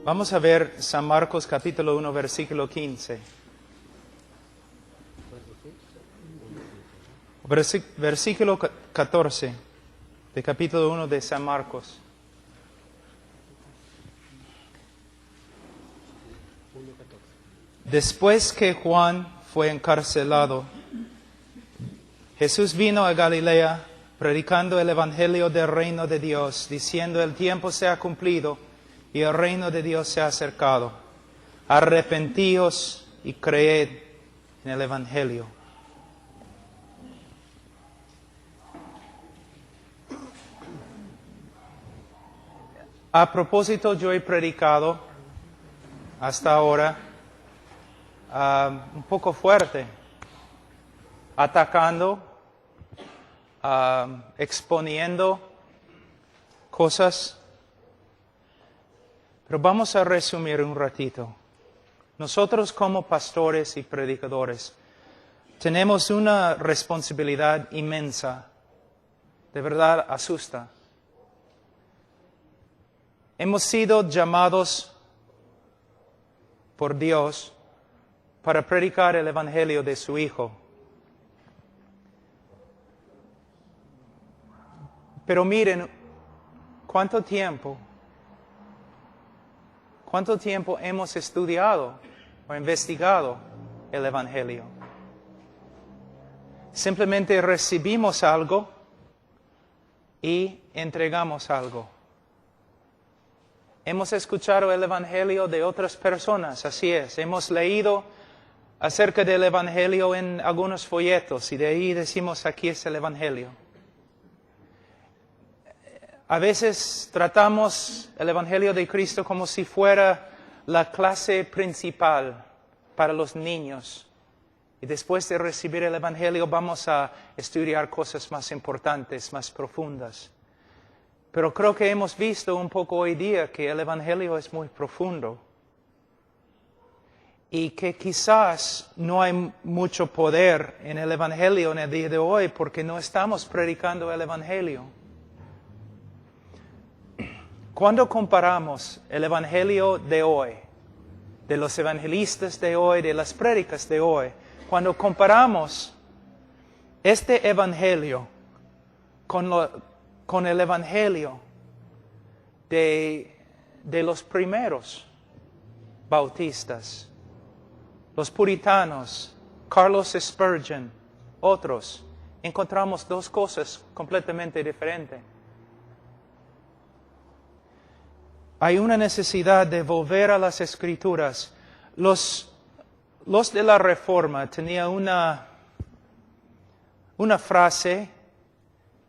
Vamos a ver San Marcos capítulo 1, versículo 15. Versículo 14 de capítulo 1 de San Marcos. Después que Juan fue encarcelado, Jesús vino a Galilea predicando el evangelio del reino de Dios, diciendo: el tiempo se ha cumplido y el reino de Dios se ha acercado. Arrepentíos y creed en el evangelio. A propósito, yo he predicado hasta ahora un poco fuerte, atacando, exponiendo cosas. Pero vamos a resumir un ratito. Nosotros como pastores y predicadores tenemos una responsabilidad inmensa. De verdad asusta. Hemos sido llamados por Dios para predicar el evangelio de su Hijo. Pero miren, ¿cuánto tiempo hemos estudiado o investigado el evangelio? Simplemente recibimos algo y entregamos algo. Hemos escuchado el evangelio de otras personas, así es. Hemos leído acerca del evangelio en algunos folletos y de ahí decimos: aquí es el evangelio. A veces tratamos el evangelio de Cristo como si fuera la clase principal para los niños. Y después de recibir el evangelio vamos a estudiar cosas más importantes, más profundas. Pero creo que hemos visto un poco hoy día que el evangelio es muy profundo. Y que quizás no hay mucho poder en el evangelio en el día de hoy porque no estamos predicando el evangelio. Cuando comparamos el evangelio de hoy, de los evangelistas de hoy, de las prédicas de hoy, cuando comparamos este evangelio con el evangelio de los primeros bautistas, los puritanos, Carlos Spurgeon, otros, encontramos dos cosas completamente diferentes. Hay una necesidad de volver a las Escrituras. Los de la Reforma tenían una frase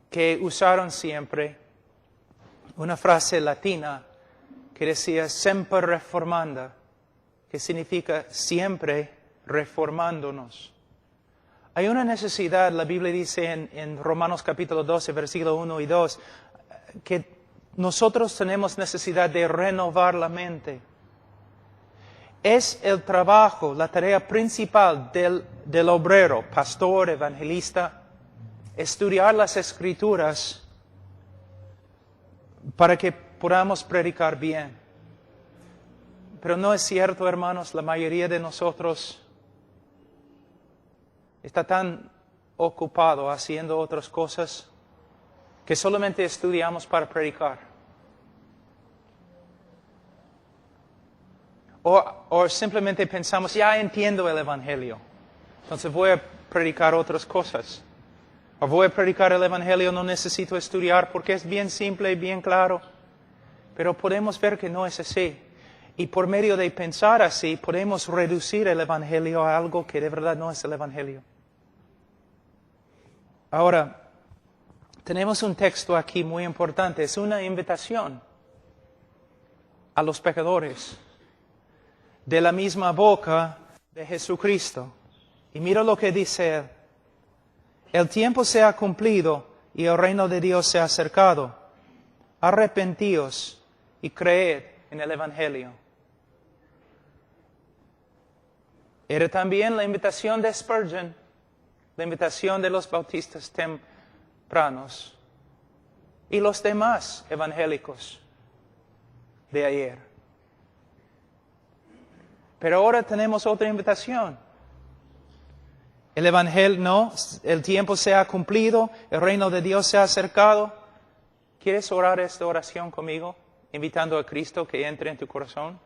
que usaron siempre, una frase latina que decía semper reformanda, que significa siempre reformándonos. Hay una necesidad, la Biblia dice en Romanos capítulo 12, versículo 1 y 2, que nosotros tenemos necesidad de renovar la mente. Es el trabajo, la tarea principal del obrero, pastor, evangelista, estudiar las Escrituras para que podamos predicar bien. Pero no es cierto, hermanos, la mayoría de nosotros está tan ocupado haciendo otras cosas que solamente estudiamos para predicar. O simplemente pensamos: ya entiendo el evangelio, entonces voy a predicar otras cosas. O voy a predicar el evangelio, no necesito estudiar porque es bien simple y bien claro. Pero podemos ver que no es así. Y por medio de pensar así, podemos reducir el evangelio a algo que de verdad no es el evangelio. Ahora, tenemos un texto aquí muy importante. Es una invitación a los pecadores de la misma boca de Jesucristo. Y mira lo que dice él. El tiempo se ha cumplido y el reino de Dios se ha acercado. Arrepentíos y creed en el evangelio. Era también la invitación de Spurgeon, la invitación de los bautistas tempranos y los demás evangélicos de ayer. Pero ahora tenemos otra invitación. El Evangelio, no, el tiempo se ha cumplido, el reino de Dios se ha acercado. ¿Quieres orar esta oración conmigo, invitando a Cristo que entre en tu corazón?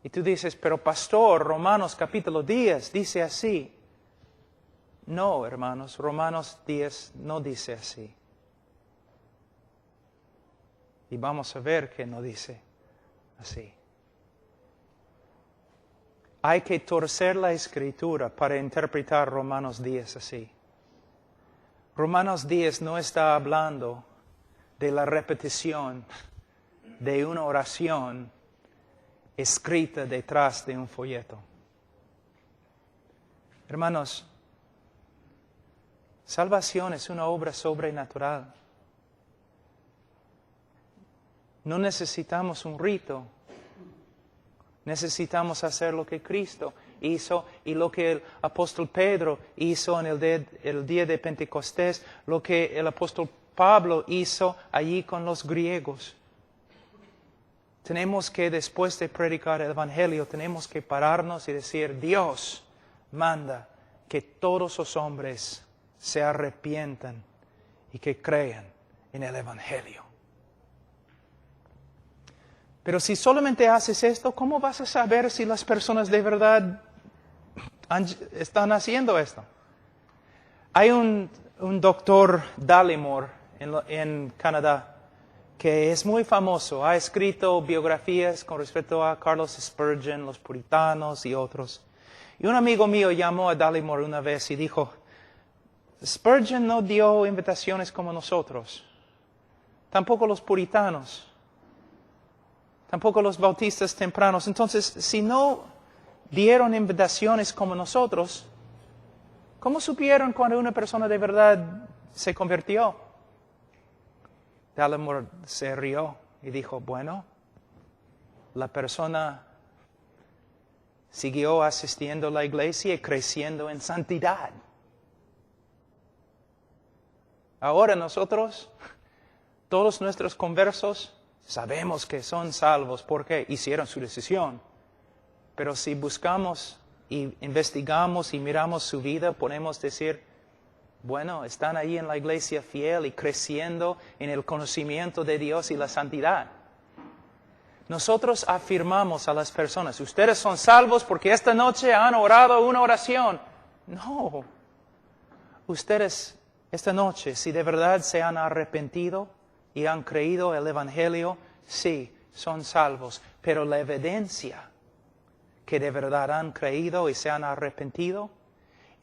Y tú dices, pero pastor, Romanos capítulo 10 dice así. No, hermanos, Romanos 10 no dice así. Y vamos a ver que no dice así. Hay que torcer la Escritura para interpretar Romanos 10 así. Romanos 10 no está hablando de la repetición de una oración escrita detrás de un folleto. Hermanos, salvación es una obra sobrenatural. No necesitamos un rito. Necesitamos hacer lo que Cristo hizo y lo que el apóstol Pedro hizo en el día de Pentecostés, lo que el apóstol Pablo hizo allí con los griegos. Tenemos que, después de predicar el Evangelio, tenemos que pararnos y decir, Dios manda que todos los hombres se arrepientan y que crean en el Evangelio. Pero si solamente haces esto, ¿cómo vas a saber si las personas de verdad están haciendo esto? Hay un doctor Dallimore en Canadá que es muy famoso. Ha escrito biografías con respecto a Carlos Spurgeon, los puritanos y otros. Y un amigo mío llamó a Dallimore una vez y dijo, Spurgeon no dio invitaciones como nosotros, tampoco los puritanos. Tampoco los bautistas tempranos. Entonces, si no dieron invitaciones como nosotros, ¿cómo supieron cuando una persona de verdad se convirtió? Dallimore se rió y dijo, bueno, la persona siguió asistiendo a la iglesia y creciendo en santidad. Ahora nosotros, todos nuestros conversos, sabemos que son salvos porque hicieron su decisión. Pero si buscamos y investigamos y miramos su vida, podemos decir, bueno, están ahí en la iglesia fiel y creciendo en el conocimiento de Dios y la santidad. Nosotros afirmamos a las personas, ustedes son salvos porque esta noche han orado una oración. No. Ustedes esta noche, si de verdad se han arrepentido y han creído el Evangelio, sí, son salvos. Pero la evidencia que de verdad han creído y se han arrepentido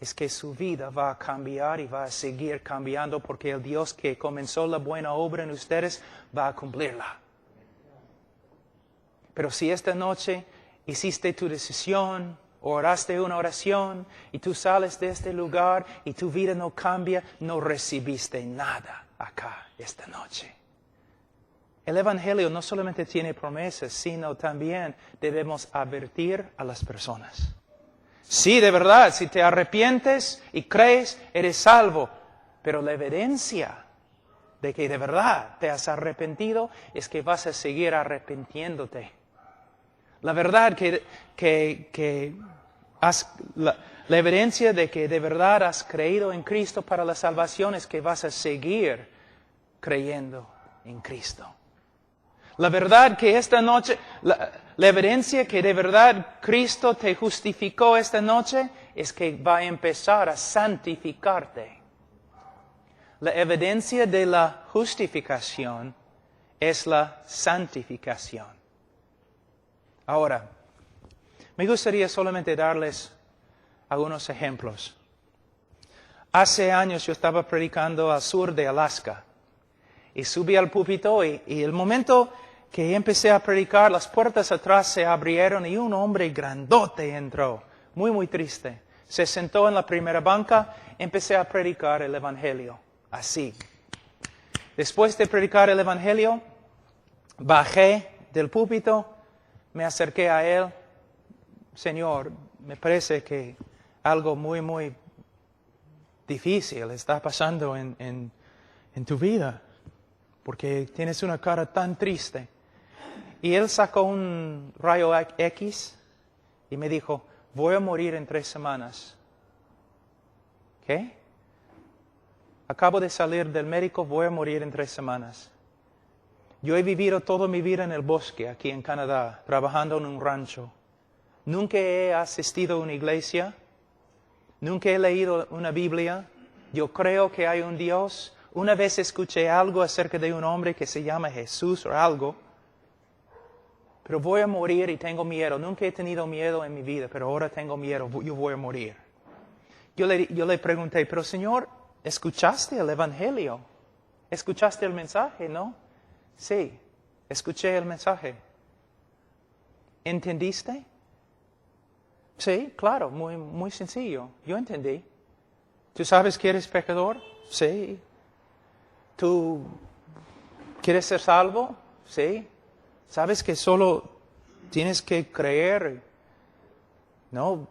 es que su vida va a cambiar y va a seguir cambiando porque el Dios que comenzó la buena obra en ustedes va a cumplirla. Pero si esta noche hiciste tu decisión, oraste una oración y tú sales de este lugar y tu vida no cambia, no recibiste nada acá esta noche. El Evangelio no solamente tiene promesas, sino también debemos advertir a las personas. Sí, de verdad, si te arrepientes y crees, eres salvo. Pero la evidencia de que de verdad te has arrepentido es que vas a seguir arrepintiéndote. La verdad la evidencia de que de verdad has creído en Cristo para la salvación es que vas a seguir creyendo en Cristo. La verdad que esta noche, la evidencia que de verdad Cristo te justificó esta noche es que va a empezar a santificarte. La evidencia de la justificación es la santificación. Ahora, me gustaría solamente darles algunos ejemplos. Hace años yo estaba predicando al sur de Alaska y subí al púlpito y el momento que empecé a predicar, las puertas atrás se abrieron y un hombre grandote entró, muy triste. Se sentó en la primera banca, empecé a predicar el Evangelio, así. Después de predicar el Evangelio, bajé del púlpito, me acerqué a él. Señor, me parece que algo muy difícil está pasando en tu vida, porque tienes una cara tan triste. Y él sacó un rayo X y me dijo, voy a morir en 3 semanas. ¿Qué? Acabo de salir del médico, voy a morir en 3 semanas. Yo he vivido toda mi vida en el bosque, aquí en Canadá, trabajando en un rancho. Nunca he asistido a una iglesia, nunca he leído una Biblia. Yo creo que hay un Dios. Una vez escuché algo acerca de un hombre que se llama Jesús o algo. Pero voy a morir y tengo miedo. Nunca he tenido miedo en mi vida, pero ahora tengo miedo. Yo voy a morir. Yo le pregunté, pero Señor, ¿escuchaste el Evangelio? ¿Escuchaste el mensaje, no? Sí, escuché el mensaje. ¿Entendiste? Sí, claro, muy sencillo. Yo entendí. ¿Tú sabes que eres pecador? Sí. ¿Tú quieres ser salvo? Sí. ¿Sabes que solo tienes que creer? No,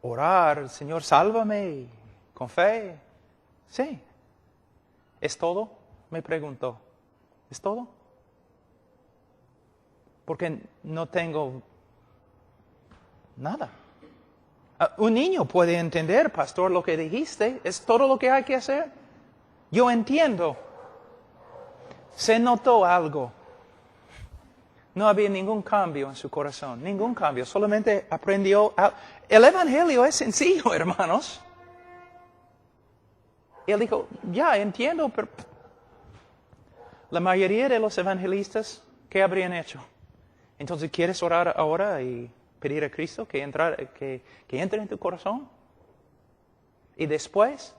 orar, Señor, sálvame, con fe. Sí. ¿Es todo? Me preguntó. ¿Es todo? Porque no tengo nada. Un niño puede entender, pastor, lo que dijiste. ¿Es todo lo que hay que hacer? Yo entiendo. Se notó algo. No había ningún cambio en su corazón, ningún cambio. Solamente aprendió. El Evangelio es sencillo, hermanos. Y él dijo, ya entiendo, pero la mayoría de los evangelistas, ¿qué habrían hecho? Entonces, ¿quieres orar ahora y pedir a Cristo que entre en tu corazón? Y después,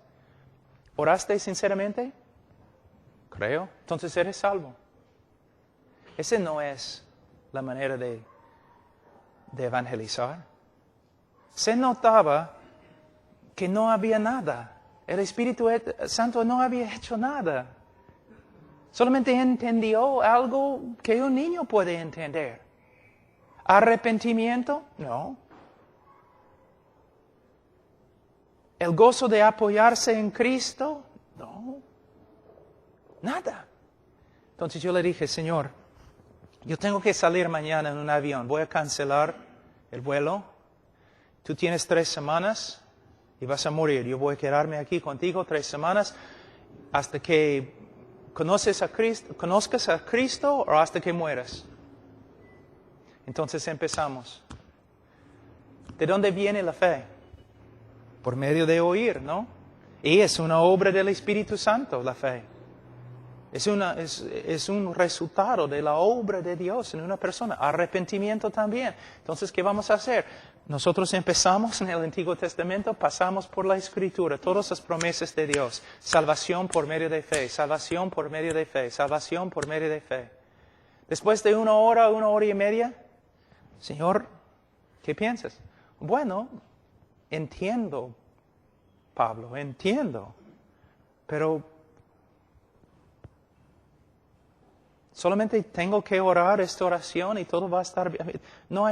¿oraste sinceramente? Creo. Entonces eres salvo. Esa no es la manera de evangelizar. Se notaba que no había nada. El Espíritu Santo no había hecho nada. Solamente entendió algo que un niño puede entender. ¿Arrepentimiento? No. ¿El gozo de apoyarse en Cristo? No. Nada. Entonces yo le dije, Señor, yo tengo que salir mañana en un avión. Voy a cancelar el vuelo. Tú tienes 3 semanas y vas a morir. Yo voy a quedarme aquí contigo 3 semanas hasta que conozcas a Cristo o hasta que mueras. Entonces empezamos. ¿De dónde viene la fe? Por medio de oír, ¿no? Y es una obra del Espíritu Santo, la fe. Es un resultado de la obra de Dios en una persona. Arrepentimiento también. Entonces, ¿qué vamos a hacer? Nosotros empezamos en el Antiguo Testamento, pasamos por la Escritura, todas las promesas de Dios. Salvación por medio de fe, salvación por medio de fe, salvación por medio de fe. Después de 1 hora, 1 hora y media, Señor, ¿qué piensas? Bueno, entiendo, Pablo, entiendo, pero solamente tengo que orar esta oración y todo va a estar bien. No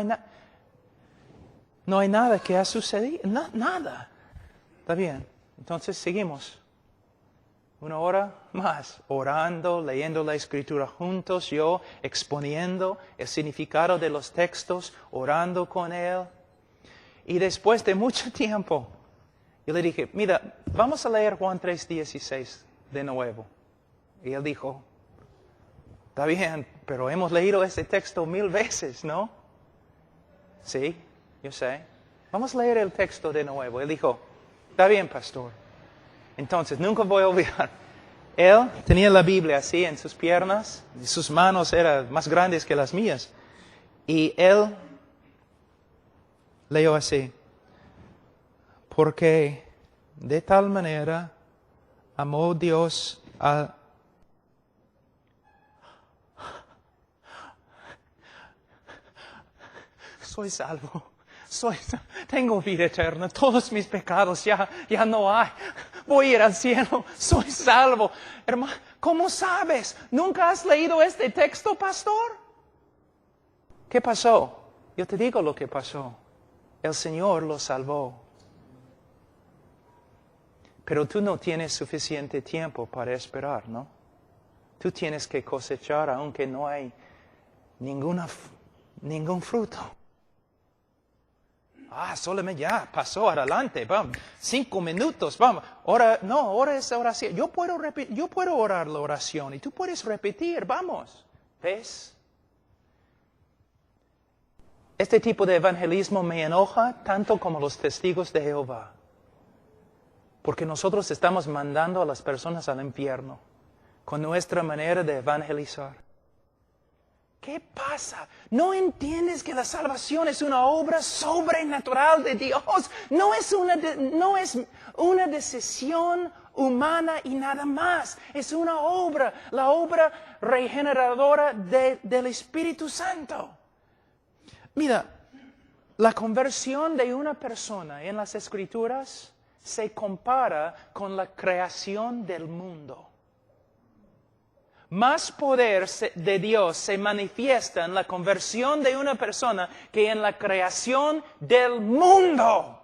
hay nada que ha sucedido, nada. Está bien, entonces seguimos. 1 hora más, orando, leyendo la Escritura juntos, yo exponiendo el significado de los textos, orando con él. Y después de mucho tiempo, yo le dije, mira, vamos a leer Juan 3:16 de nuevo. Y él dijo, está bien, pero hemos leído ese texto 1000 veces, ¿no? Sí, yo sé. Vamos a leer el texto de nuevo. Él dijo, está bien, pastor. Entonces, nunca voy a olvidar. Él tenía la Biblia así en sus piernas, y sus manos eran más grandes que las mías. Y él leyó así. Porque de tal manera amó Dios a... Soy salvo. Tengo vida eterna. Todos mis pecados ya no hay. Voy a ir al cielo. Soy salvo. Hermano, ¿cómo sabes? ¿Nunca has leído este texto, pastor? ¿Qué pasó? Yo te digo lo que pasó. El Señor lo salvó. Pero tú no tienes suficiente tiempo para esperar, ¿no? Tú tienes que cosechar aunque no hay ningún fruto. Solamente ya, pasó adelante, vamos, 5 minutos, vamos. Ahora es oración. Yo puedo orar la oración y tú puedes repetir, vamos. ¿Ves? Este tipo de evangelismo me enoja tanto como los testigos de Jehová. Porque nosotros estamos mandando a las personas al infierno con nuestra manera de evangelizar. ¿Qué pasa? ¿No entiendes que la salvación es una obra sobrenatural de Dios? No es una decisión humana y nada más. Es una obra, la obra regeneradora del Espíritu Santo. Mira, la conversión de una persona en las Escrituras se compara con la creación del mundo. Más poder de Dios se manifiesta en la conversión de una persona que en la creación del mundo.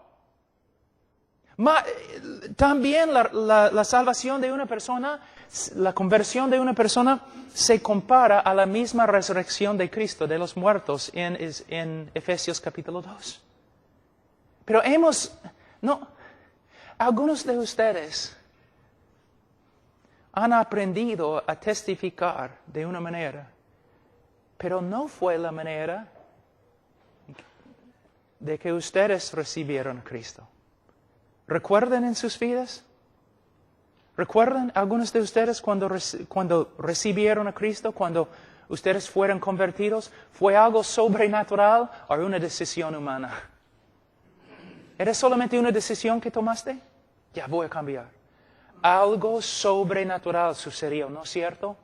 También la salvación de una persona, la conversión de una persona se compara a la misma resurrección de Cristo de los muertos en Efesios capítulo 2. Pero algunos de ustedes han aprendido a testificar de una manera, pero no fue la manera de que ustedes recibieron a Cristo. ¿Recuerdan en sus vidas? ¿Recuerdan algunos de ustedes cuando recibieron a Cristo, cuando ustedes fueron convertidos? ¿Fue algo sobrenatural o una decisión humana? ¿Era solamente una decisión que tomaste? Ya voy a cambiar. Algo sobrenatural sucedió, ¿no es cierto?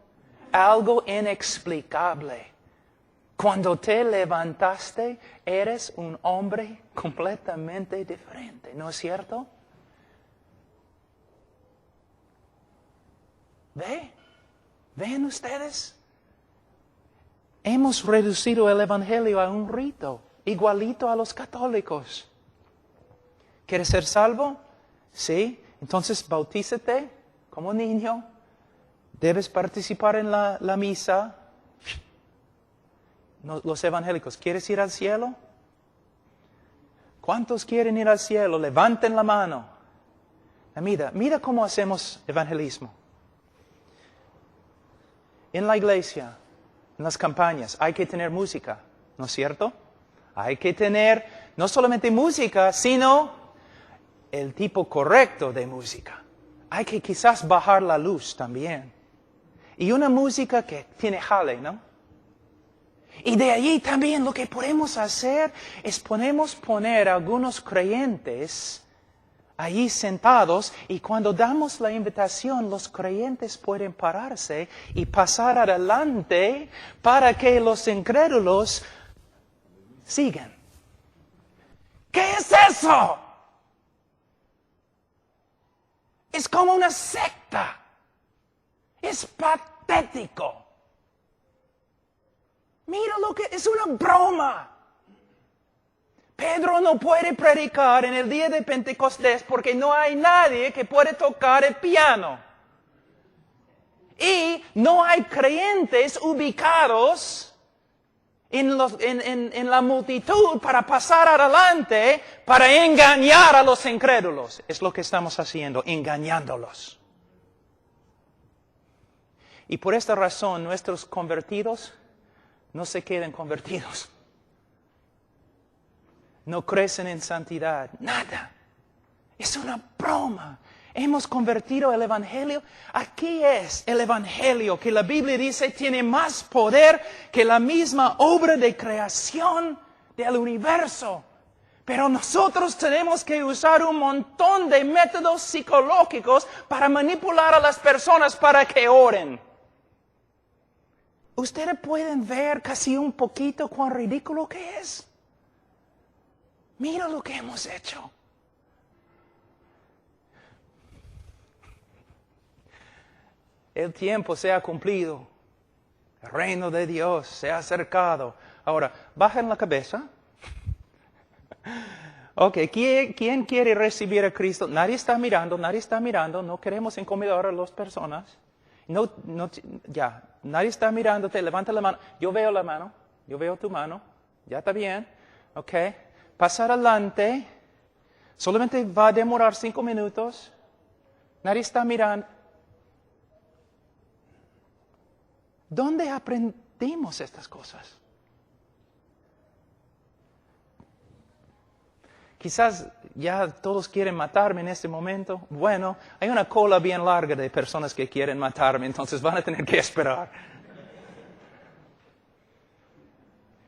Algo inexplicable. Cuando te levantaste, eres un hombre completamente diferente, ¿no es cierto? ¿Ven ustedes? Hemos reducido el Evangelio a un rito, igualito a los católicos. ¿Quieres ser salvo? Sí. Entonces, bautízate como niño. Debes participar en la misa. Los evangélicos, ¿quieres ir al cielo? ¿Cuántos quieren ir al cielo? Levanten la mano. Mira cómo hacemos evangelismo. En la iglesia, en las campañas, hay que tener música, ¿no es cierto? Hay que tener no solamente música, sino el tipo correcto de música. Hay que quizás bajar la luz también. Y una música que tiene jale, ¿no? Y de allí también lo que podemos hacer es poner algunos creyentes allí sentados, y cuando damos la invitación, los creyentes pueden pararse y pasar adelante para que los incrédulos sigan. ¿Qué es eso? Es como una secta. Es patético. Mira lo que es, una broma. Pedro no puede predicar en el día de Pentecostés porque no hay nadie que puede tocar el piano. Y no hay creyentes ubicados en la multitud para pasar adelante, para engañar a los incrédulos. Es lo que estamos haciendo, engañándolos. Y por esta razón nuestros convertidos no se quedan convertidos. No crecen en santidad, nada. Es una broma. Hemos convertido el Evangelio. Aquí es el Evangelio que la Biblia dice tiene más poder que la misma obra de creación del universo. Pero nosotros tenemos que usar un montón de métodos psicológicos para manipular a las personas para que oren. Ustedes pueden ver casi un poquito cuán ridículo que es. Mira lo que hemos hecho. El tiempo se ha cumplido. El reino de Dios se ha acercado. Ahora, bajen la cabeza. Ok, ¿quién quiere recibir a Cristo? Nadie está mirando. No queremos incomodar a las personas. Nadie está mirándote. Levanta la mano. Yo veo la mano. Yo veo tu mano. Ya está bien. Ok. Pasa adelante. Solamente va a demorar 5 minutos. Nadie está mirando. ¿Dónde aprendimos estas cosas? Quizás ya todos quieren matarme en este momento. Bueno, hay una cola bien larga de personas que quieren matarme, entonces van a tener que esperar.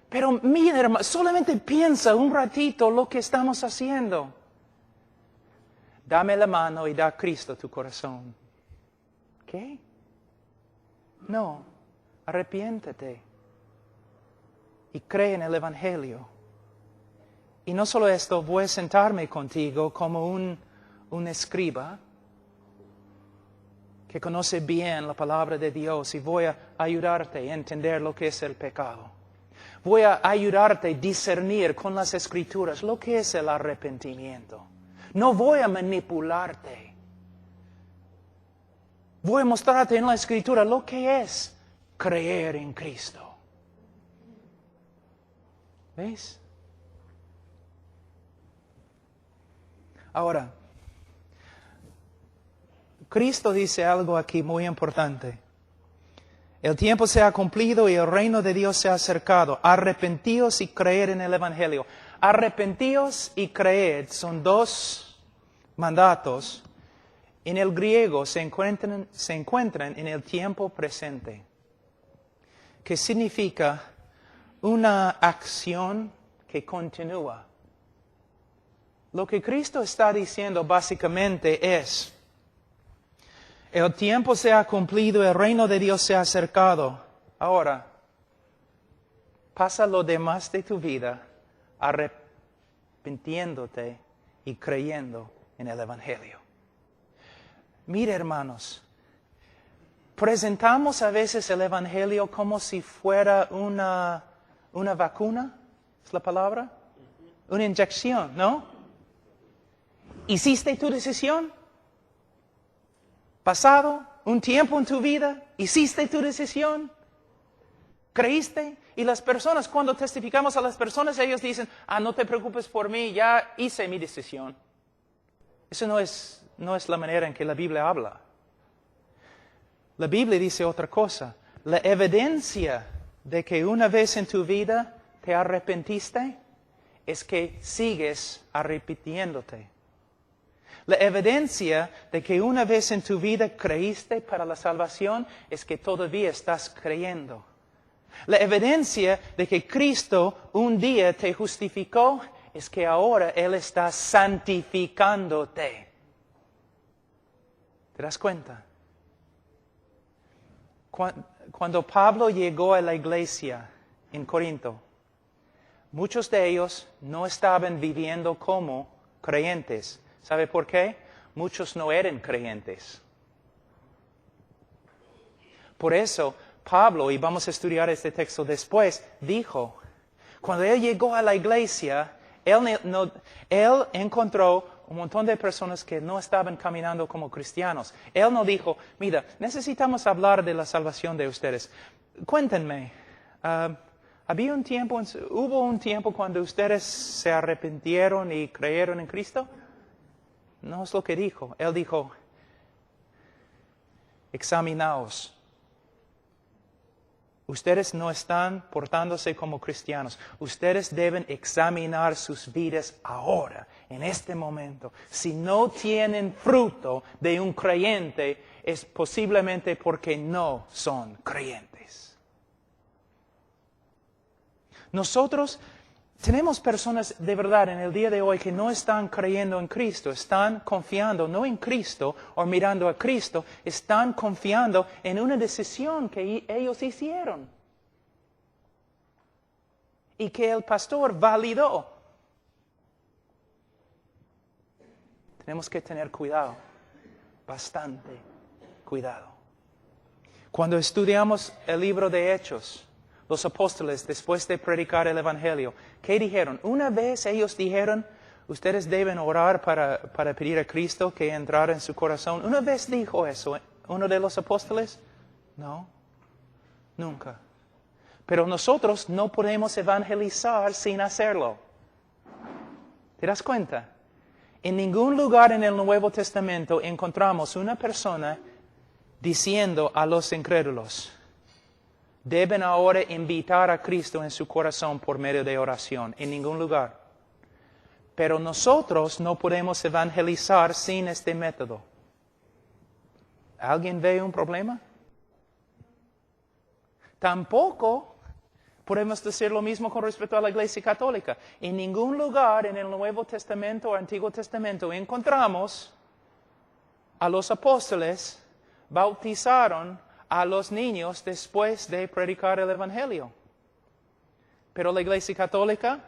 Pero mira, hermano, solamente piensa un ratito lo que estamos haciendo. Dame la mano y da a Cristo tu corazón. ¿Qué? No, arrepiéntete y cree en el Evangelio. Y no solo esto, voy a sentarme contigo como un escriba que conoce bien la palabra de Dios y voy a ayudarte a entender lo que es el pecado. Voy a ayudarte a discernir con las Escrituras lo que es el arrepentimiento. No voy a manipularte. Voy a mostrarte en la Escritura lo que es creer en Cristo. ¿Ves? Ahora, Cristo dice algo aquí muy importante. El tiempo se ha cumplido y el reino de Dios se ha acercado. Arrepentíos y creed en el Evangelio. Arrepentíos y creed son dos mandatos. En el griego se encuentran en el tiempo presente, que significa una acción que continúa. Lo que Cristo está diciendo básicamente es, el tiempo se ha cumplido, el reino de Dios se ha acercado. Ahora, pasa lo demás de tu vida arrepintiéndote y creyendo en el Evangelio. Mire, hermanos, presentamos a veces el Evangelio como si fuera una vacuna, ¿es la palabra? Una inyección, ¿no? ¿Hiciste tu decisión? ¿Pasado un tiempo en tu vida? ¿Hiciste tu decisión? ¿Creíste? Y las personas, cuando testificamos a las personas, ellos dicen, no te preocupes por mí, ya hice mi decisión. Eso no es la manera en que la Biblia habla. La Biblia dice otra cosa. La evidencia de que una vez en tu vida te arrepentiste es que sigues arrepintiéndote. La evidencia de que una vez en tu vida creíste para la salvación es que todavía estás creyendo. La evidencia de que Cristo un día te justificó es que ahora Él está santificándote. ¿Te das cuenta? Cuando Pablo llegó a la iglesia en Corinto, muchos de ellos no estaban viviendo como creyentes. ¿Sabe por qué? Muchos no eran creyentes. Por eso, Pablo, y vamos a estudiar este texto después, dijo, cuando él llegó a la iglesia, él encontró un montón de personas que no estaban caminando como cristianos. Él no dijo, mira, necesitamos hablar de la salvación de ustedes. Cuéntenme, ¿hubo un tiempo cuando ustedes se arrepintieron y creyeron en Cristo? No es lo que dijo. Él dijo, examinaos. Ustedes no están portándose como cristianos. Ustedes deben examinar sus vidas ahora, en este momento. Si no tienen fruto de un creyente, es posiblemente porque no son creyentes. Nosotros tenemos personas de verdad en el día de hoy que no están creyendo en Cristo, están confiando no en Cristo o mirando a Cristo, están confiando en una decisión que ellos hicieron y que el pastor validó. Tenemos que tener cuidado, bastante cuidado. Cuando estudiamos el libro de Hechos, los apóstoles, después de predicar el Evangelio, ¿qué dijeron? Una vez ellos dijeron, ustedes deben orar para pedir a Cristo que entrara en su corazón. ¿Una vez dijo eso uno de los apóstoles? No, nunca. Pero nosotros no podemos evangelizar sin hacerlo. ¿Te das cuenta? En ningún lugar en el Nuevo Testamento encontramos una persona diciendo a los incrédulos, deben ahora invitar a Cristo en su corazón por medio de oración. En ningún lugar. Pero nosotros no podemos evangelizar sin este método. ¿Alguien ve un problema? Tampoco podemos decir lo mismo con respecto a la Iglesia Católica. En ningún lugar en el Nuevo Testamento o Antiguo Testamento encontramos a los apóstoles bautizaron a los niños después de predicar el Evangelio. Pero la Iglesia Católica,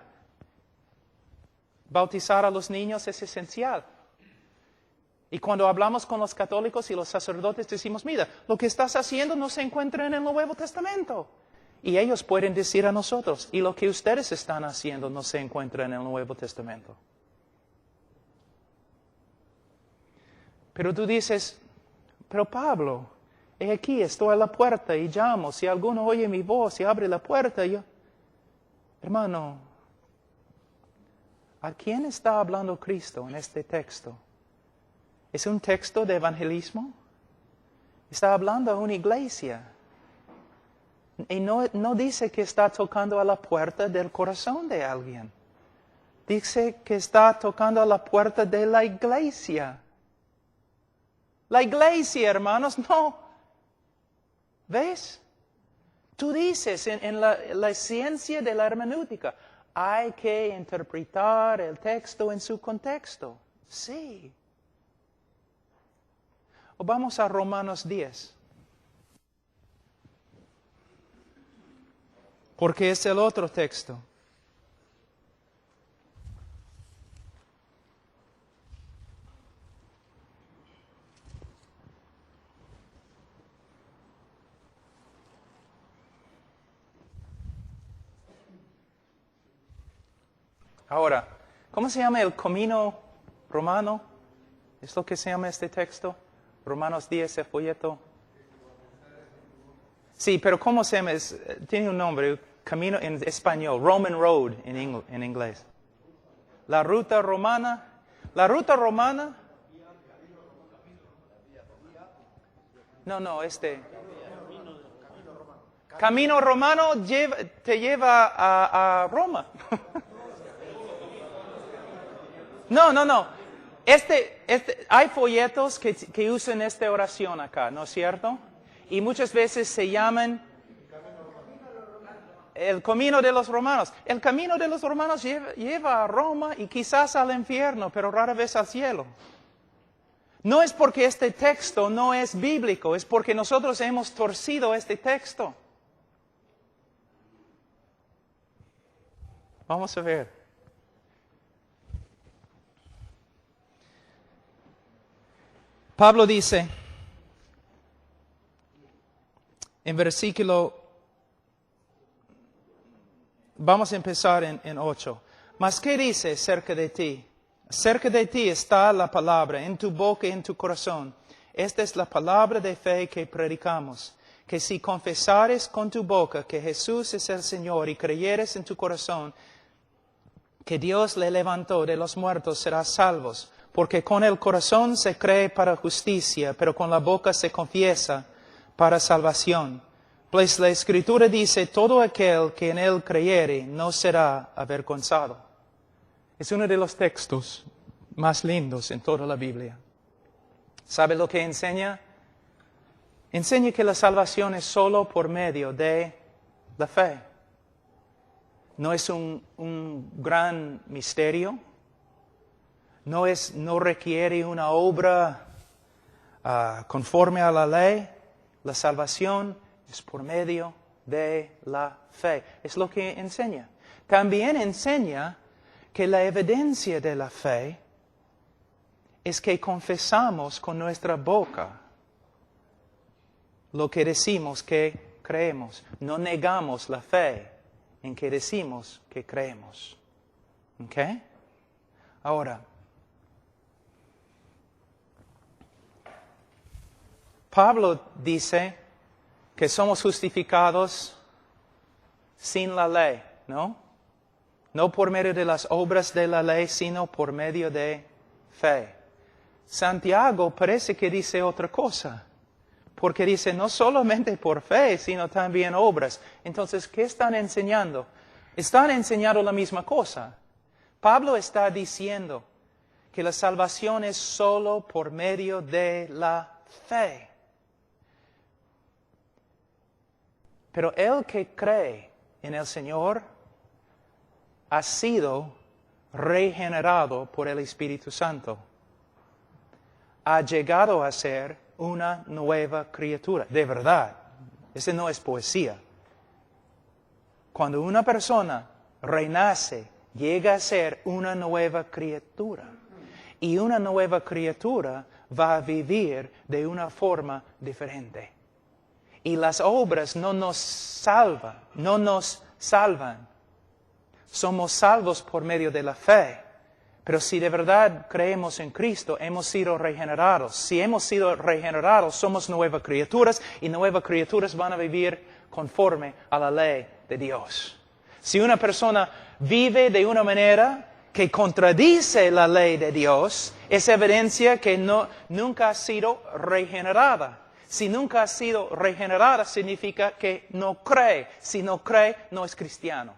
bautizar a los niños es esencial. Y cuando hablamos con los católicos y los sacerdotes decimos, mira, lo que estás haciendo no se encuentra en el Nuevo Testamento. Y ellos pueden decir a nosotros, y lo que ustedes están haciendo no se encuentra en el Nuevo Testamento. Pero tú dices, pero Pablo, he aquí, estoy a la puerta y llamo. Si alguno oye mi voz y abre la puerta, Hermano, ¿a quién está hablando Cristo en este texto? ¿Es un texto de evangelismo? Está hablando a una iglesia. Y no dice que está tocando a la puerta del corazón de alguien. Dice que está tocando a la puerta de la iglesia. La iglesia, hermanos, no. ¿Ves? Tú dices en la ciencia de la hermenéutica, hay que interpretar el texto en su contexto. Sí. O vamos a Romanos 10. Porque es el otro texto. Ahora, ¿cómo se llama el camino romano? ¿Es lo que se llama este texto? Romanos 10, el folleto. Sí, pero ¿cómo se llama? Tiene un nombre, camino en español, Roman Road en inglés. La ruta romana. La ruta romana. No, Camino romano te lleva a Roma. No. Hay folletos que usan esta oración acá, ¿no es cierto? Y muchas veces se llaman el camino de los romanos. El camino de los romanos lleva a Roma y quizás al infierno, pero rara vez al cielo. No es porque este texto no es bíblico, es porque nosotros hemos torcido este texto. Vamos a ver. Pablo dice, en versículo, vamos a empezar en 8. Mas ¿qué dice cerca de ti? Cerca de ti está la palabra, en tu boca y en tu corazón. Esta es la palabra de fe que predicamos. Que si confesares con tu boca que Jesús es el Señor y creyeres en tu corazón que Dios le levantó de los muertos, serás salvos. Porque con el corazón se cree para justicia, pero con la boca se confiesa para salvación. Pues la Escritura dice, todo aquel que en él creyere no será avergonzado. Es uno de los textos más lindos en toda la Biblia. ¿Sabe lo que enseña? Enseña que la salvación es solo por medio de la fe. No es un gran misterio. No requiere una obra conforme a la ley. La salvación es por medio de la fe. Es lo que enseña. También enseña que la evidencia de la fe es que confesamos con nuestra boca lo que decimos que creemos. No negamos la fe en que decimos que creemos. ¿Ok? Ahora, Pablo dice que somos justificados sin la ley, ¿no? No por medio de las obras de la ley, sino por medio de fe. Santiago parece que dice otra cosa, porque dice no solamente por fe, sino también obras. Entonces, ¿qué están enseñando? Están enseñando la misma cosa. Pablo está diciendo que la salvación es solo por medio de la fe. Pero el que cree en el Señor ha sido regenerado por el Espíritu Santo. Ha llegado a ser una nueva criatura. De verdad, ese no es poesía. Cuando una persona renace, llega a ser una nueva criatura. Y una nueva criatura va a vivir de una forma diferente. Y las obras no nos salvan, no nos salvan. Somos salvos por medio de la fe. Pero si de verdad creemos en Cristo, hemos sido regenerados. Si hemos sido regenerados, somos nuevas criaturas y nuevas criaturas van a vivir conforme a la ley de Dios. Si una persona vive de una manera que contradice la ley de Dios, es evidencia que nunca ha sido regenerada. Si nunca ha sido regenerada, significa que no cree. Si no cree, no es cristiano.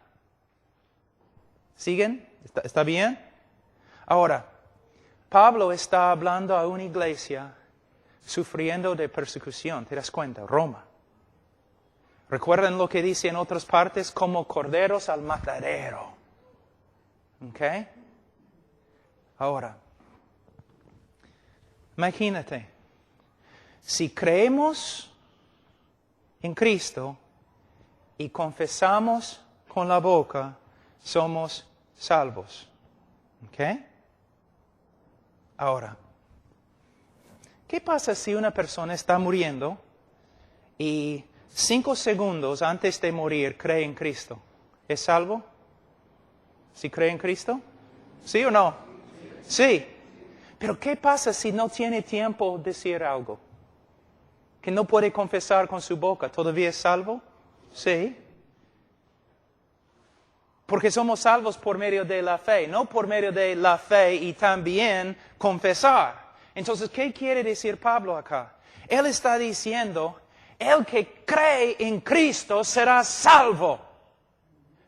¿Siguen? ¿Está bien? Ahora, Pablo está hablando a una iglesia sufriendo de persecución. ¿Te das cuenta? Roma. ¿Recuerdan lo que dice en otras partes? Como corderos al matadero. ¿Ok? Ahora, imagínate, si creemos en Cristo y confesamos con la boca, somos salvos. ¿Ok? Ahora, ¿qué pasa si una persona está muriendo y 5 segundos antes de morir cree en Cristo? ¿Es salvo? ¿Sí cree en Cristo? ¿Sí o no? Sí. Pero ¿qué pasa si no tiene tiempo de decir algo? ¿Que no puede confesar con su boca? ¿Todavía es salvo? Sí. Porque somos salvos por medio de la fe, no por medio de la fe y también confesar. Entonces, ¿qué quiere decir Pablo acá? Él está diciendo, el que cree en Cristo será salvo.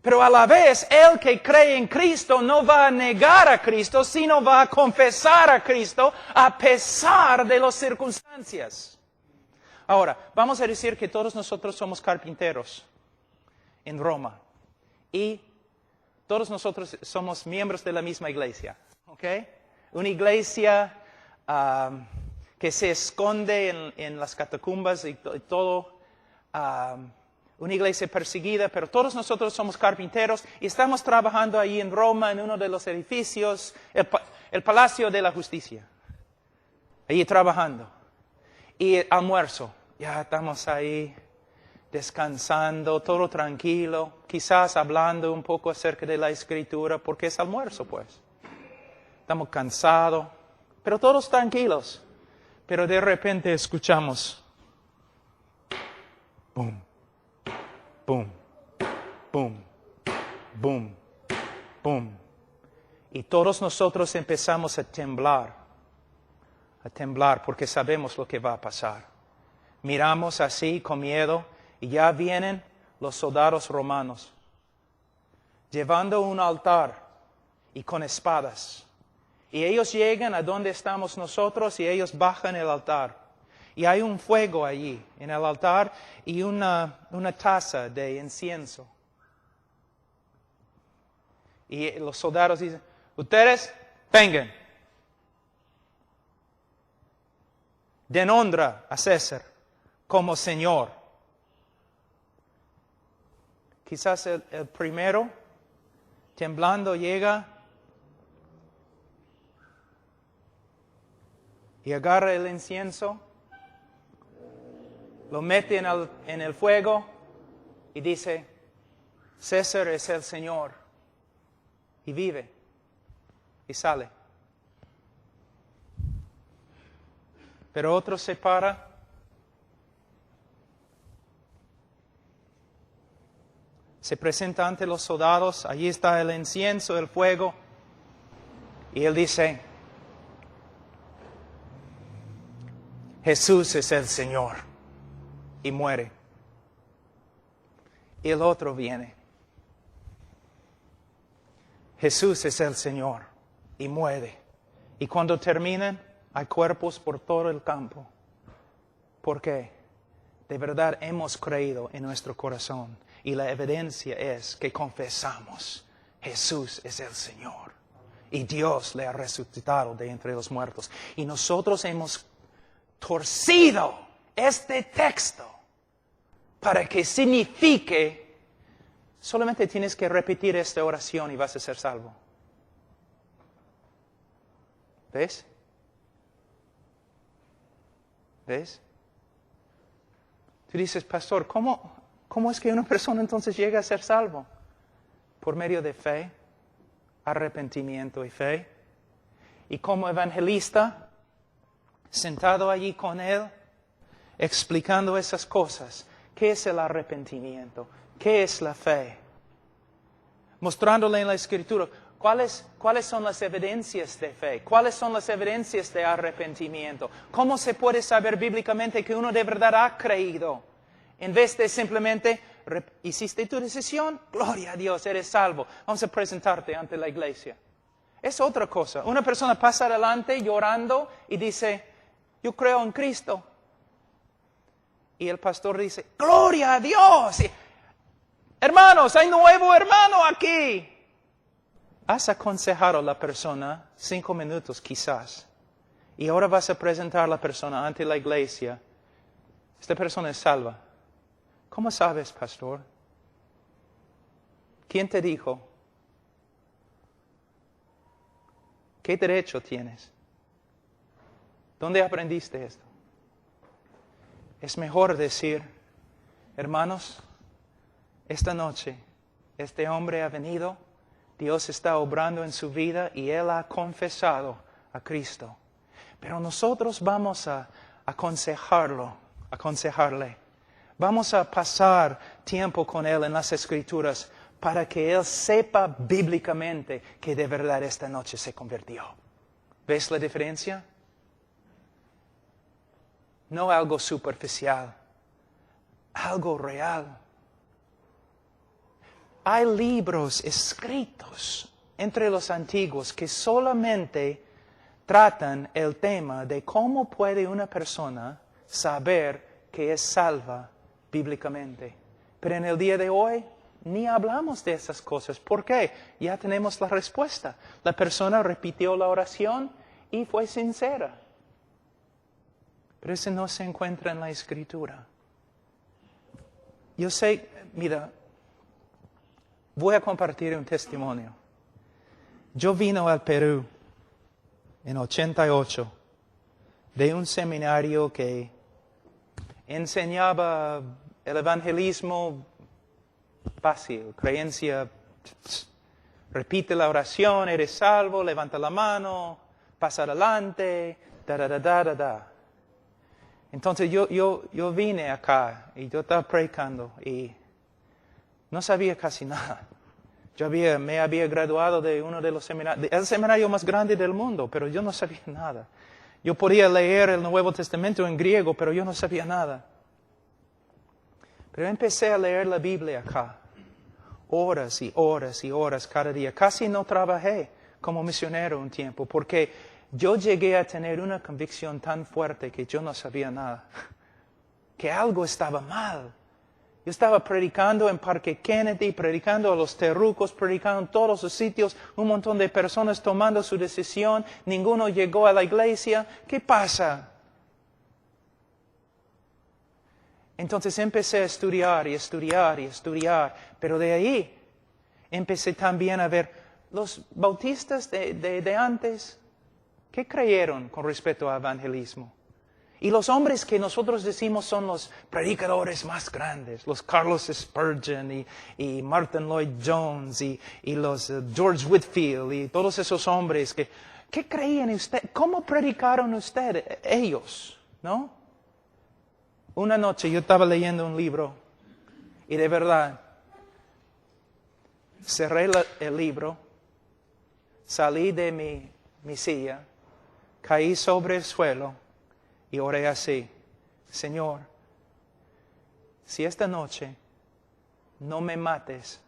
Pero a la vez, el que cree en Cristo no va a negar a Cristo, sino va a confesar a Cristo a pesar de las circunstancias. Ahora, vamos a decir que todos nosotros somos carpinteros en Roma. Y todos nosotros somos miembros de la misma iglesia, ¿ok? Una iglesia que se esconde en las catacumbas y todo, una iglesia perseguida, pero todos nosotros somos carpinteros y estamos trabajando ahí en Roma, en uno de los edificios, el Palacio de la Justicia, allí trabajando. Y el almuerzo, ya estamos ahí descansando, todo tranquilo, quizás hablando un poco acerca de la Escritura, porque es almuerzo, pues. Estamos cansados, pero todos tranquilos. Pero de repente escuchamos, boom, boom, boom, boom, boom. Y todos nosotros empezamos a temblar porque sabemos lo que va a pasar. Miramos así con miedo. Y ya vienen los soldados romanos, llevando un altar y con espadas. Y ellos llegan a donde estamos nosotros y ellos bajan el altar. Y hay un fuego allí en el altar y una taza de incienso. Y los soldados dicen, ustedes vengan. Den honra a César como Señor. Quizás el primero, temblando, llega y agarra el incienso, lo mete en el fuego y dice, César es el Señor. Y vive y sale. Pero otro se para. Se presenta ante los soldados, allí está el incienso, el fuego, y él dice, Jesús es el Señor, y muere. Y el otro viene, Jesús es el Señor, y muere. Y cuando terminan, hay cuerpos por todo el campo. ¿Por qué? De verdad hemos creído en nuestro corazón. Y la evidencia es que confesamos, Jesús es el Señor. Y Dios le ha resucitado de entre los muertos. Y nosotros hemos torcido este texto para que signifique, solamente tienes que repetir esta oración y vas a ser salvo. ¿Ves? ¿Ves? Tú dices, pastor, ¿cómo es que una persona entonces llega a ser salvo? Por medio de fe, arrepentimiento y fe. Y como evangelista, sentado allí con él, explicando esas cosas. ¿Qué es el arrepentimiento? ¿Qué es la fe? Mostrándole en la Escritura cuáles son las evidencias de fe, cuáles son las evidencias de arrepentimiento. ¿Cómo se puede saber bíblicamente que uno de verdad ha creído? En vez de simplemente, hiciste tu decisión, gloria a Dios, eres salvo. Vamos a presentarte ante la iglesia. Es otra cosa. Una persona pasa adelante llorando y dice, yo creo en Cristo. Y el pastor dice, gloria a Dios. Y, hermanos, hay nuevo hermano aquí. Has aconsejado a la persona 5 minutos quizás. Y ahora vas a presentar a la persona ante la iglesia. Esta persona es salva. ¿Cómo sabes, pastor? ¿Quién te dijo? ¿Qué derecho tienes? ¿Dónde aprendiste esto? Es mejor decir, hermanos, esta noche este hombre ha venido, Dios está obrando en su vida y él ha confesado a Cristo. Pero nosotros vamos a aconsejarle. Vamos a pasar tiempo con él en las Escrituras para que él sepa bíblicamente que de verdad esta noche se convirtió. ¿Ves la diferencia? No algo superficial, algo real. Hay libros escritos entre los antiguos que solamente tratan el tema de cómo puede una persona saber que es salva bíblicamente. Pero en el día de hoy ni hablamos de esas cosas. ¿Por qué? Ya tenemos la respuesta. La persona repitió la oración y fue sincera. Pero eso no se encuentra en la Escritura. Yo sé, mira, voy a compartir un testimonio. Yo vine al Perú en 88 de un seminario que enseñaba el evangelismo fácil, creencia, repite la oración, eres salvo, levanta la mano, pasa adelante, da. Entonces yo vine acá y yo estaba predicando y no sabía casi nada. Me había graduado de uno de los seminarios, el seminario más grande del mundo, pero yo no sabía nada. Yo podía leer el Nuevo Testamento en griego, pero yo no sabía nada. Pero empecé a leer la Biblia acá, horas y horas y horas cada día. Casi no trabajé como misionero un tiempo, porque yo llegué a tener una convicción tan fuerte que yo no sabía nada, que algo estaba mal. Yo estaba predicando en Parque Kennedy, predicando a los terrucos, predicando en todos los sitios, un montón de personas tomando su decisión, ninguno llegó a la iglesia. ¿Qué pasa? Entonces empecé a estudiar, pero de ahí empecé también a ver los bautistas de antes, ¿qué creyeron con respecto al evangelismo? Y los hombres que nosotros decimos son los predicadores más grandes, los Carlos Spurgeon y Martin Lloyd Jones y los George Whitefield y todos esos hombres ¿qué creían usted? ¿Cómo predicaron ellos? ¿No? Una noche yo estaba leyendo un libro y de verdad cerré el libro, salí de mi silla, caí sobre el suelo y oré así: Señor, si esta noche no me matas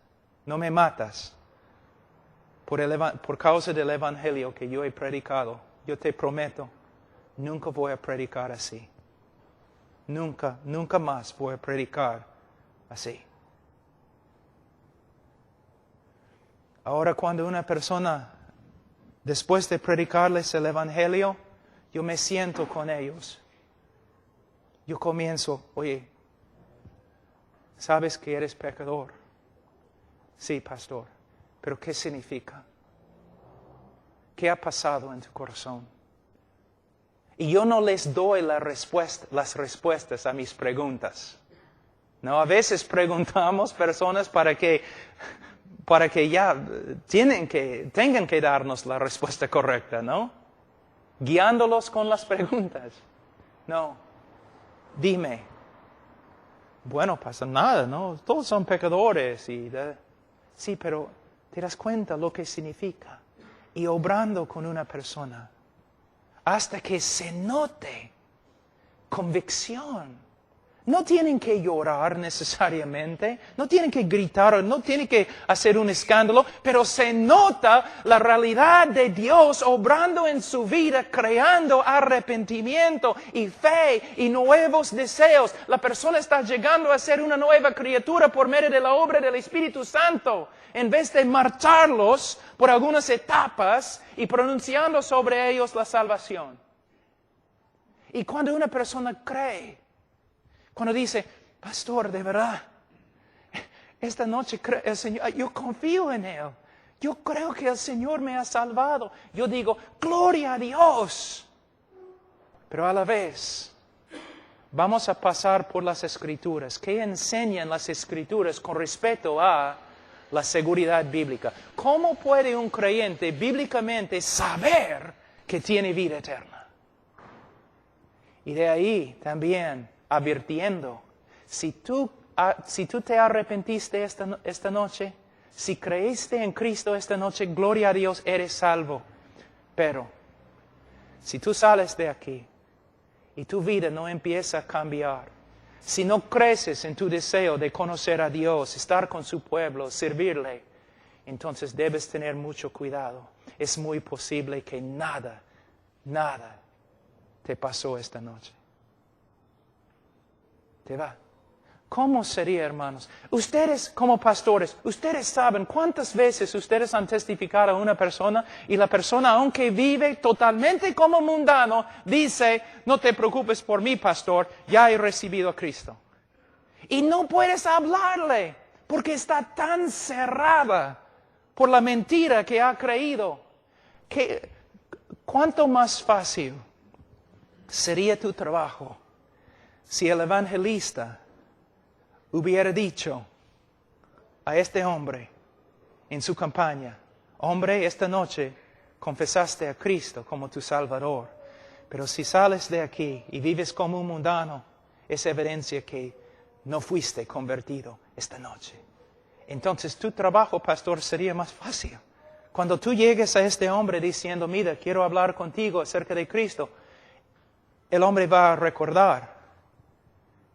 por causa del evangelio que yo he predicado, yo te prometo, nunca voy a predicar así. Nunca más voy a predicar así. Ahora, cuando una persona, después de predicarles el evangelio, yo me siento con ellos. Yo comienzo: oye, ¿sabes que eres pecador? Sí, pastor. ¿Pero qué significa? ¿Qué ha pasado en tu corazón? Y yo no les doy las respuestas a mis preguntas. No, a veces preguntamos personas para que ya tengan que darnos la respuesta correcta, ¿no? Guiándolos con las preguntas. No, dime. Bueno, pasa nada, ¿no? Todos son pecadores. Sí, pero te das cuenta lo que significa. Y obrando con una persona, hasta que se note convicción. No tienen que llorar necesariamente, no tienen que gritar, no tienen que hacer un escándalo, pero se nota la realidad de Dios obrando en su vida, creando arrepentimiento y fe y nuevos deseos. La persona está llegando a ser una nueva criatura por medio de la obra del Espíritu Santo, en vez de marcharlos por algunas etapas y pronunciando sobre ellos la salvación. Y cuando una persona cree, cuando dice: pastor, de verdad, esta noche el Señor, yo confío en Él. Yo creo que el Señor me ha salvado. Yo digo: gloria a Dios. Pero a la vez, vamos a pasar por las Escrituras. ¿Qué enseñan las Escrituras con respecto a la seguridad bíblica? ¿Cómo puede un creyente bíblicamente saber que tiene vida eterna? Y de ahí también advirtiendo: si tú te arrepentiste esta noche, si creíste en Cristo esta noche, gloria a Dios, eres salvo. Pero si tú sales de aquí y tu vida no empieza a cambiar, si no creces en tu deseo de conocer a Dios, estar con su pueblo, servirle, entonces debes tener mucho cuidado. Es muy posible que nada te pasó esta noche. Te va. ¿Cómo sería, hermanos? Ustedes como pastores, ustedes saben cuántas veces ustedes han testificado a una persona y la persona, aunque vive totalmente como mundano, dice: no te preocupes por mí, pastor, ya he recibido a Cristo. Y no puedes hablarle porque está tan cerrada por la mentira que ha creído. ¿Cuánto más fácil sería tu trabajo si el evangelista hubiera dicho a este hombre en su campaña: hombre, esta noche confesaste a Cristo como tu Salvador, pero si sales de aquí y vives como un mundano, es evidencia que no fuiste convertido esta noche. Entonces tu trabajo, pastor, sería más fácil. Cuando tú llegues a este hombre diciendo: mira, quiero hablar contigo acerca de Cristo, el hombre va a recordar: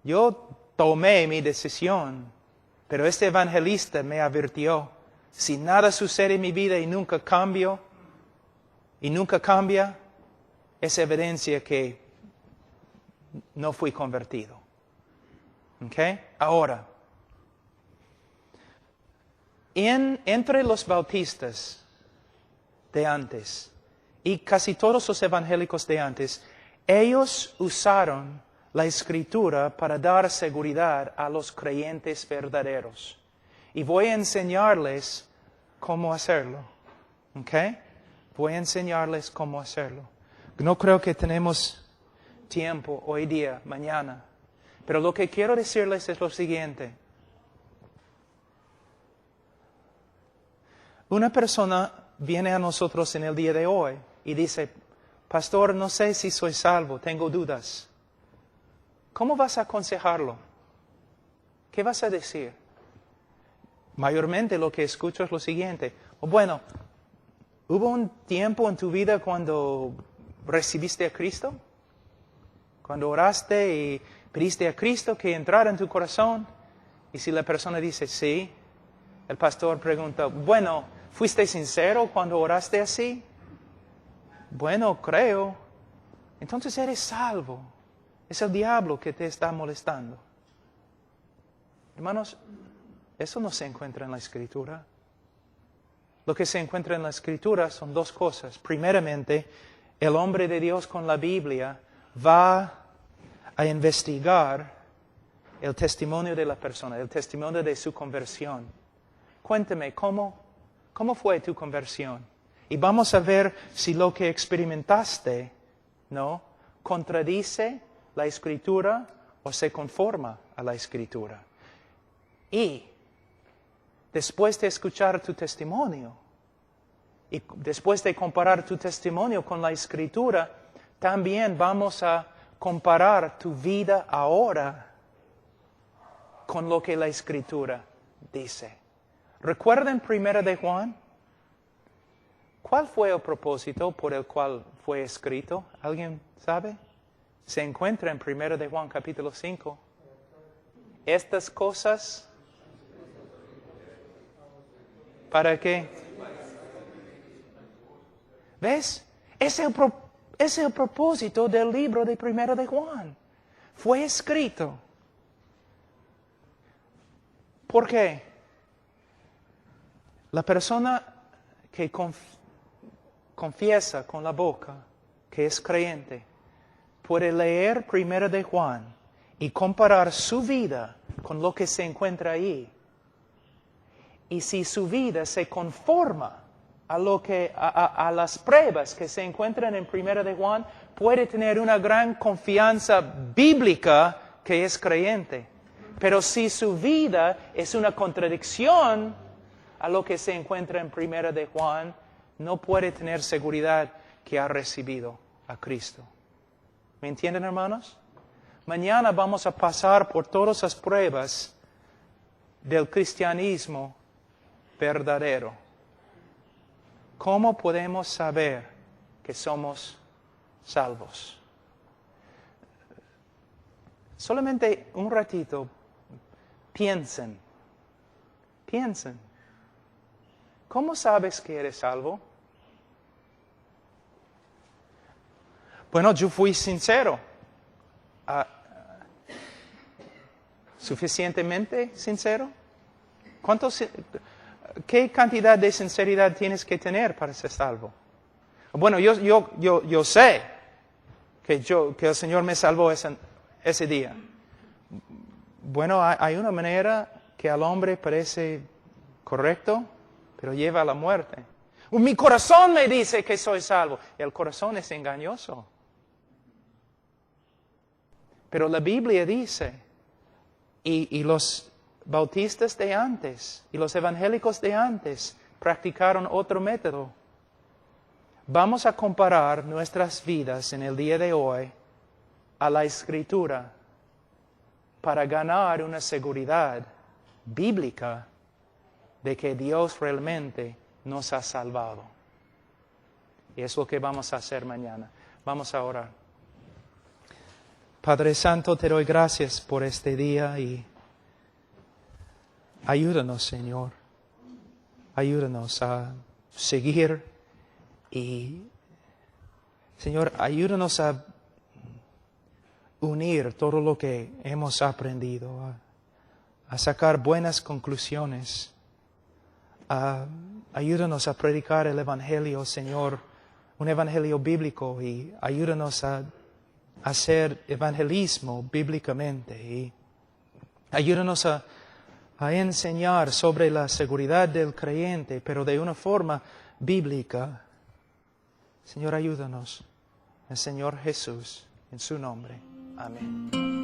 yo tomé mi decisión, pero este evangelista me advirtió: si nada sucede en mi vida y nunca cambia, es evidencia que no fui convertido. ¿Ok? Ahora, entre los bautistas de antes y casi todos los evangélicos de antes, ellos usaron la Escritura para dar seguridad a los creyentes verdaderos. Y voy a enseñarles cómo hacerlo. ¿Ok? Voy a enseñarles cómo hacerlo. No creo que tenemos tiempo hoy día, mañana. Pero lo que quiero decirles es lo siguiente. Una persona viene a nosotros en el día de hoy y dice: pastor, no sé si soy salvo, tengo dudas. ¿Cómo vas a aconsejarlo? ¿Qué vas a decir? mayormente lo que escucho es lo siguiente. Bueno, ¿hubo un tiempo en tu vida cuando recibiste a Cristo? Cuando oraste y pediste a Cristo que entrara en tu corazón. Y si la persona dice sí, el pastor pregunta, bueno, ¿fuiste sincero cuando oraste así? Bueno, creo. Entonces eres salvo. Es el diablo que te está molestando. Hermanos, eso no se encuentra en la Escritura. Lo que se encuentra en la Escritura son dos cosas. Primeramente, el hombre de Dios con la Biblia va a investigar el testimonio de la persona, el testimonio de su conversión. Cuéntame, ¿cómo fue tu conversión? Y vamos a ver si lo que experimentaste, ¿no?, contradice la Escritura o se conforma a la Escritura. Y después de escuchar tu testimonio, y después de comparar tu testimonio con la Escritura, también vamos a comparar tu vida ahora con lo que la Escritura dice. ¿Recuerdan 1 de Juan? ¿Cuál fue el propósito por el cual fue escrito? ¿Alguien sabe? Se encuentra en 1 de Juan capítulo 5. Estas cosas, ¿para qué? ¿Ves? Es el propósito del libro de 1 de Juan. Fue escrito. ¿Por qué? La persona que confiesa con la boca que es creyente puede leer 1 de Juan y comparar su vida con lo que se encuentra ahí. Y si su vida se conforma a las pruebas que se encuentran en 1 de Juan, puede tener una gran confianza bíblica que es creyente. Pero si su vida es una contradicción a lo que se encuentra en 1 de Juan, no puede tener seguridad que ha recibido a Cristo. ¿Me entienden, hermanos? Mañana vamos a pasar por todas las pruebas del cristianismo verdadero. ¿Cómo podemos saber que somos salvos? Solamente un ratito, piensen. ¿Cómo sabes que eres salvo? Bueno, yo fui sincero. ¿Suficientemente sincero? ¿Qué cantidad de sinceridad tienes que tener para ser salvo? Bueno, yo sé que el Señor me salvó ese día. Bueno, hay una manera que al hombre parece correcto, pero lleva a la muerte. Mi corazón me dice que soy salvo. El corazón es engañoso. Pero la Biblia dice, y los bautistas de antes, y los evangélicos de antes, practicaron otro método. Vamos a comparar nuestras vidas en el día de hoy a la Escritura para ganar una seguridad bíblica de que Dios realmente nos ha salvado. Y es lo que vamos a hacer mañana. Vamos a orar. Padre Santo, te doy gracias por este día y ayúdanos, Señor. Ayúdanos a seguir y, Señor, ayúdanos a unir todo lo que hemos aprendido, a sacar buenas conclusiones. Ayúdanos a predicar el Evangelio, Señor, un Evangelio bíblico, y ayúdanos a hacer evangelismo bíblicamente, y ayúdanos a enseñar sobre la seguridad del creyente, pero de una forma bíblica. Señor, ayúdanos. El Señor Jesús, en su nombre. Amén.